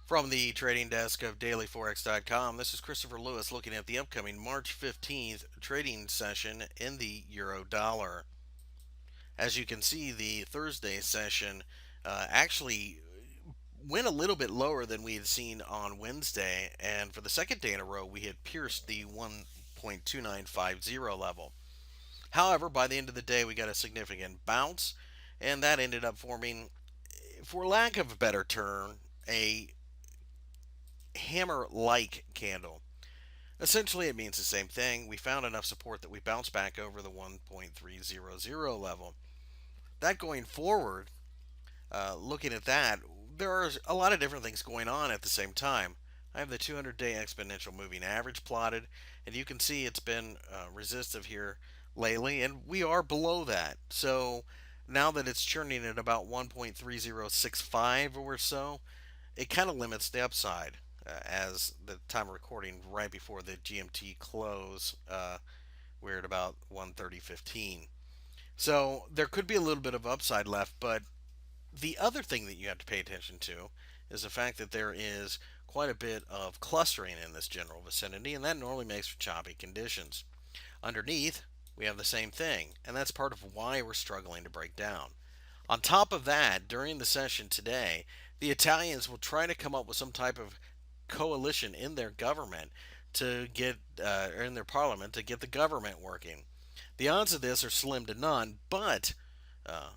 From the trading desk of DailyForex.com, this is Christopher Lewis looking at the upcoming March 15th trading session in the euro dollar. As you can see, the Thursday session actually went a little bit lower than we had seen on Wednesday, and for the second day in a row, we had pierced the 1.2950 level. However, by the end of the day, we got a significant bounce, and that ended up forming, for lack of a better term, a hammer like candle. Essentially, it means the same thing. We found enough support that we bounced back over the 1.300 level. That going forward, looking at that, there are a lot of different things going on at the same time. I have the 200-day exponential moving average plotted, and you can see it's been resistive here lately, and we are below that. So now that it's churning at about 1.3065 or so, it kind of limits the upside. As the time of recording, right before the GMT close, we're at about 1:30:15. So there could be a little bit of upside left, but the other thing that you have to pay attention to is the fact that there is quite a bit of clustering in this general vicinity, and that normally makes for choppy conditions. Underneath, we have the same thing, and that's part of why we're struggling to break down. On top of that, during the session today, the Italians will try to come up with some type of coalition in their government to get, or in their parliament to get the government working. The odds of this are slim to none, but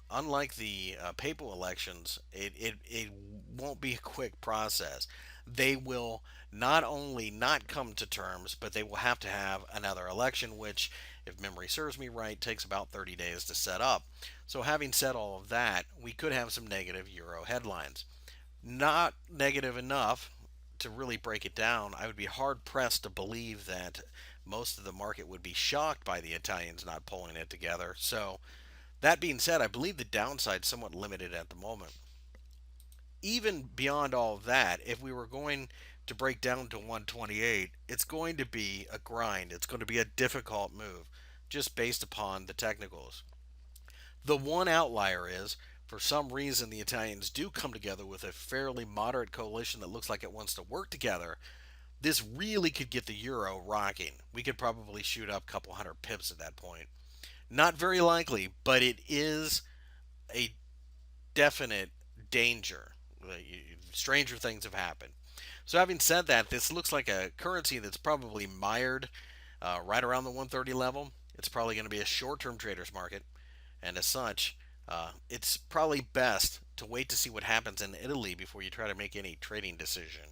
unlike the papal elections, it won't be a quick process. They will not only not come to terms, but they will have to have another election, which, if memory serves me right, takes about 30 days to set up. So, having said all of that, we could have some negative euro headlines. Not negative enough to really break it down. I would be hard pressed to believe that most of the market would be shocked by the Italians not pulling it together. So, that being said, I believe the downside is somewhat limited at the moment. Even beyond all of that, if we were going to break down to 128, it's going to be a grind. It's going to be a difficult move just based upon the technicals. The one outlier is, for some reason, the Italians do come together with a fairly moderate coalition that looks like it wants to work together. This really could get the euro rocking. We could probably shoot up a couple hundred pips at that point. Not very likely, but it is a definite danger. Stranger things have happened. So, having said that, this looks like a currency that's probably mired right around the 130 level. It's probably going to be a short term trader's market, and as such, it's probably best to wait to see what happens in Italy before you try to make any trading decision.